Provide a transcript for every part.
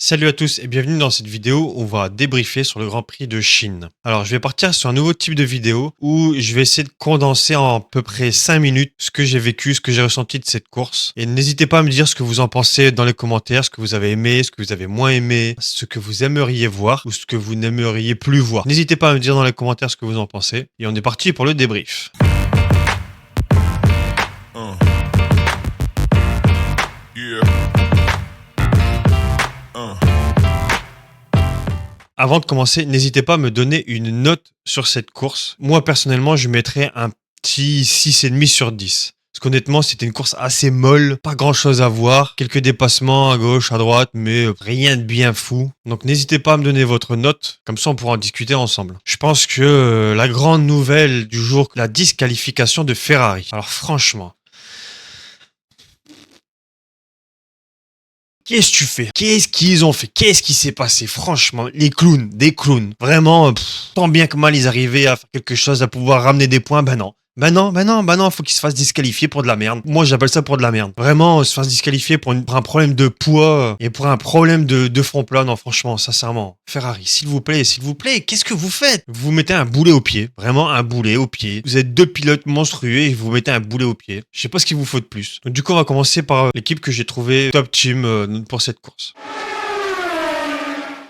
Salut à tous et bienvenue dans cette vidéo où on va débriefer sur le Grand Prix de Chine. Alors je vais partir sur un nouveau type de vidéo où je vais essayer de condenser en à peu près 5 minutes ce que j'ai vécu, ce que j'ai ressenti de cette course. Et n'hésitez pas à me dire ce que vous en pensez dans les commentaires, ce que vous avez aimé, ce que vous avez moins aimé, ce que vous aimeriez voir ou ce que vous n'aimeriez plus voir. N'hésitez pas à me dire dans les commentaires ce que vous en pensez. Et on est parti pour le débrief. Avant de commencer, n'hésitez pas à me donner une note sur cette course. Moi, personnellement, je mettrais un petit 6,5 sur 10. Parce qu'honnêtement, c'était une course assez molle, pas grand chose à voir, quelques dépassements à gauche, à droite, mais rien de bien fou. Donc n'hésitez pas à me donner votre note, comme ça on pourra en discuter ensemble. Je pense que la grande nouvelle du jour, la disqualification de Ferrari. Alors franchement, qu'est-ce que tu fais? Qu'est-ce qu'ils ont fait? Qu'est-ce qui s'est passé? Franchement, les clowns, des clowns. Vraiment, tant bien que mal, ils arrivaient à faire quelque chose, à pouvoir ramener des points. Ben non. Faut qu'ils se fassent disqualifier pour de la merde. Moi, j'appelle ça pour de la merde. Vraiment, se faire disqualifier pour un problème de poids et pour un problème de front plat. Non, franchement, sincèrement. Ferrari, s'il vous plaît, qu'est-ce que vous faites? Vous mettez un boulet au pied. Vraiment un boulet au pied. Vous êtes deux pilotes monstrueux et vous mettez un boulet au pied. Je sais pas ce qu'il vous faut de plus. Donc, du coup, on va commencer par l'équipe que j'ai trouvée top team pour cette course.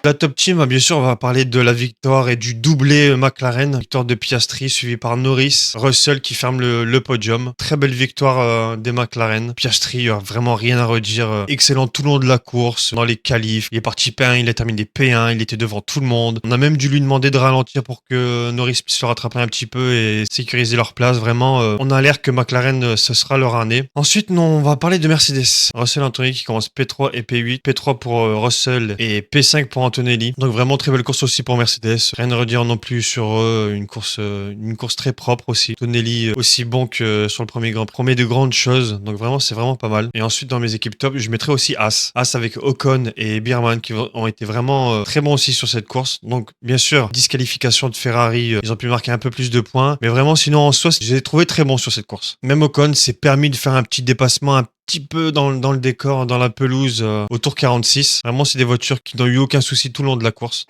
La top team, bien sûr, on va parler de la victoire et du doublé McLaren. Victoire de Piastri, suivi par Norris. Russell qui ferme le podium. Très belle victoire des McLaren. Piastri, vraiment rien à redire. Excellent tout le long de la course, dans les qualifs. Il est parti P1, il a terminé P1, il était devant tout le monde. On a même dû lui demander de ralentir pour que Norris puisse se rattraper un petit peu et sécuriser leur place. Vraiment, on a l'air que McLaren, ce sera leur année. Ensuite, on va parler de Mercedes. Russell Anthony qui commence P3 et P8. P3 pour Russell et P5 pour Antonelli. Donc vraiment très belle course aussi pour Mercedes. Rien à redire non plus sur eux. Une course très propre aussi. Antonelli aussi bon que sur le premier Grand Prix. Promet de grandes choses. Donc vraiment c'est vraiment pas mal. Et ensuite dans mes équipes top, je mettrai aussi Haas. Haas avec Ocon et Bierman qui ont été vraiment très bons aussi sur cette course. Donc bien sûr disqualification de Ferrari. Ils ont pu marquer un peu plus de points. Mais vraiment sinon en soi j'ai trouvé très bon sur cette course. Même Ocon s'est permis de faire un petit dépassement un petit peu dans le décor, dans la pelouse au tour 46. Vraiment, c'est des voitures qui n'ont eu aucun souci tout le long de la course.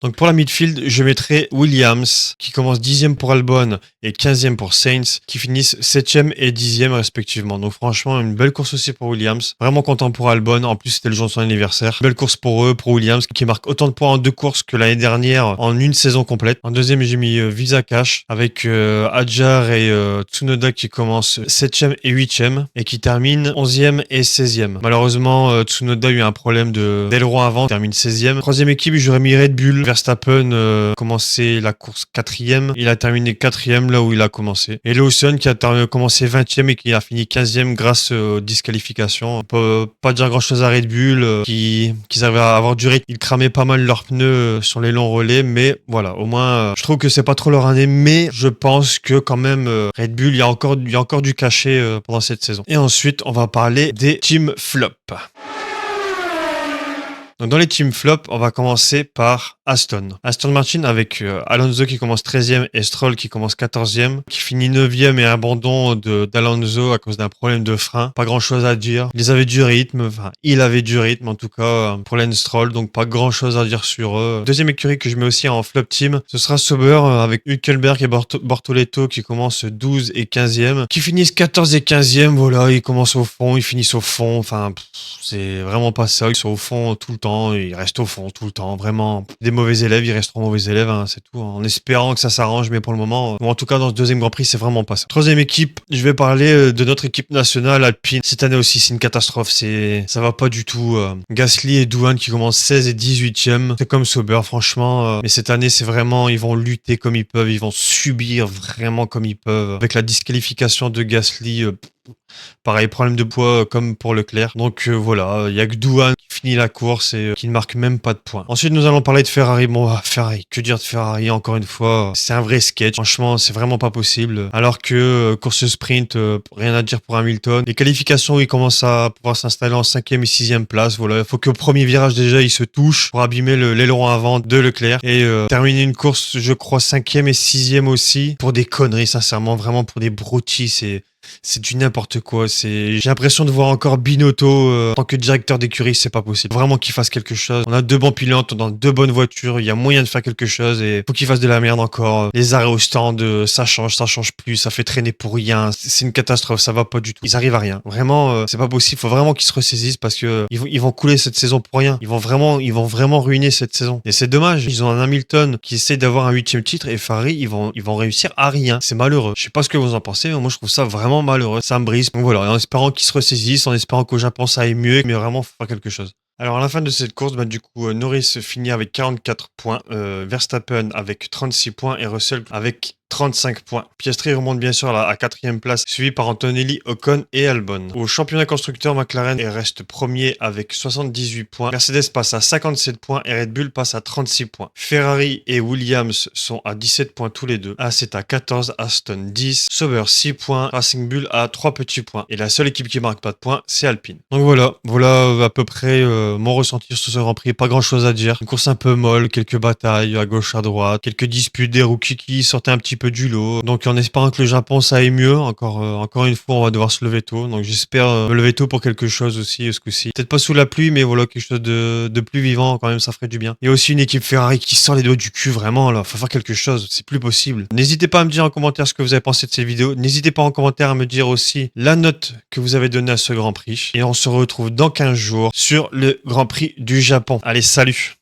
Donc pour la midfield, je mettrai Williams, qui commence 10e pour Albon et 15e pour Sainz, qui finissent 7e et 10e respectivement. Donc franchement, une belle course aussi pour Williams. Vraiment content pour Albon. En plus, c'était le jour de son anniversaire. Belle course pour eux, pour Williams, qui marque autant de points en deux courses que l'année dernière en une saison complète. En deuxième, j'ai mis Visa Cash avec Hadjar et Tsunoda qui commencent 7e et 8e et qui terminent 11e et 16e. Malheureusement, Tsunoda a eu un problème d'aileron avant, termine 16e. Troisième équipe, j'aurais mis Red Bull. Verstappen a commencé la course 4e. Il a terminé 4e là où il a commencé. Et Lawson qui a commencé 20e et qui a fini 15e grâce aux disqualifications. On peut pas dire grand chose à Red Bull qu'ils arrivaient à avoir du rythme. Ils cramaient pas mal leurs pneus sur les longs relais. Mais voilà, au moins je trouve que c'est pas trop leur année. Mais je pense que quand même Red Bull, il y a encore du cachet pendant cette saison. Et ensuite on va parler des team flop. Donc dans les team flop, on va commencer par Aston Martin avec Alonso qui commence 13e et Stroll qui commence 14e, qui finit 9e et abandon d'Alonso à cause d'un problème de frein. Pas grand chose à dire. Il avait du rythme en tout cas pour Lance Stroll, donc pas grand chose à dire sur eux. Deuxième écurie que je mets aussi en flop team, ce sera Sauber avec Hülkenberg et Bortoleto qui commencent 12 et 15e, qui finissent 14 et 15e. Voilà, ils commencent au fond, ils finissent au fond. Enfin, c'est vraiment pas ça. Ils sont au fond tout le temps, ils restent au fond tout le temps. Vraiment, des mauvais élèves, ils resteront mauvais élèves, hein, c'est tout. En espérant que ça s'arrange, mais pour le moment, ou en tout cas dans ce deuxième Grand Prix, c'est vraiment pas ça. Troisième équipe, je vais parler de notre équipe nationale Alpine. Cette année aussi, c'est une catastrophe. Ça va pas du tout. Gasly et Douane qui commencent 16 et 18e. C'est comme Sauber, franchement. Mais cette année, c'est vraiment, ils vont lutter comme ils peuvent, ils vont subir vraiment comme ils peuvent. Avec la disqualification de Gasly. Pareil, problème de poids comme pour Leclerc. Donc voilà, il y a que Douane qui finit la course et qui ne marque même pas de points. Ensuite, nous allons parler de Ferrari. Bon, Ferrari, que dire de Ferrari encore une fois? C'est un vrai sketch. Franchement, c'est vraiment pas possible. Alors que course sprint, rien à dire pour Hamilton. Les qualifications, il commence à pouvoir s'installer en 5e et 6e place. Voilà, il faut qu'au premier virage déjà, il se touche pour abîmer l'aileron avant de Leclerc et terminer une course, je crois, 5e et 6e aussi pour des conneries, sincèrement, vraiment pour des broutilles. C'est du n'importe quoi. J'ai l'impression de voir encore Binotto en tant que directeur d'écurie, c'est pas possible. Vraiment qu'il fasse quelque chose. On a 2 bons pilotes, on a 2 bonnes voitures, il y a moyen de faire quelque chose et faut qu'il fasse de la merde encore. Les arrêts au stand, ça change plus, ça fait traîner pour rien. C'est une catastrophe, ça va pas du tout. Ils arrivent à rien. Vraiment, c'est pas possible. Faut vraiment qu'ils se ressaisissent parce que ils vont couler cette saison pour rien. Ils vont vraiment ruiner cette saison. Et c'est dommage. Ils ont un Hamilton qui essaie d'avoir un 8e titre et Ferrari, ils vont réussir à rien. C'est malheureux. Je sais pas ce que vous en pensez, mais moi je trouve ça vraiment malheureux. Ça me brise. Donc voilà, en espérant qu'ils se ressaisissent, en espérant qu'au Japon ça aille mieux, mais vraiment faut faire quelque chose. Alors à la fin de cette course, du coup, Norris finit avec 44 points, Verstappen avec 36 points et Russell avec 35 points. Piastri remonte bien sûr à 4e place, suivi par Antonelli, Ocon et Albon. Au championnat constructeur, McLaren reste premier avec 78 points. Mercedes passe à 57 points et Red Bull passe à 36 points. Ferrari et Williams sont à 17 points tous les deux. C'est à 14, Aston 10, Sauber 6 points, Racing Bull à 3 petits points. Et la seule équipe qui marque pas de points, c'est Alpine. Donc voilà à peu près mon ressenti sur ce Grand Prix. Pas grand chose à dire. Une course un peu molle, quelques batailles à gauche à droite, quelques disputes, des rookies qui sortaient un petit peu du lot. Donc en espérant que le Japon ça aille mieux, encore une fois on va devoir se lever tôt. Donc j'espère me lever tôt pour quelque chose aussi ce coup-ci. Peut-être pas sous la pluie, mais voilà, quelque chose de plus vivant quand même, ça ferait du bien. Il y a aussi une équipe Ferrari qui sort les doigts du cul, vraiment là, faut faire quelque chose, c'est plus possible. N'hésitez pas à me dire en commentaire ce que vous avez pensé de cette vidéo. N'hésitez pas en commentaire à me dire aussi la note que vous avez donnée à ce Grand Prix. Et on se retrouve dans 15 jours sur le Grand Prix du Japon. Allez, salut!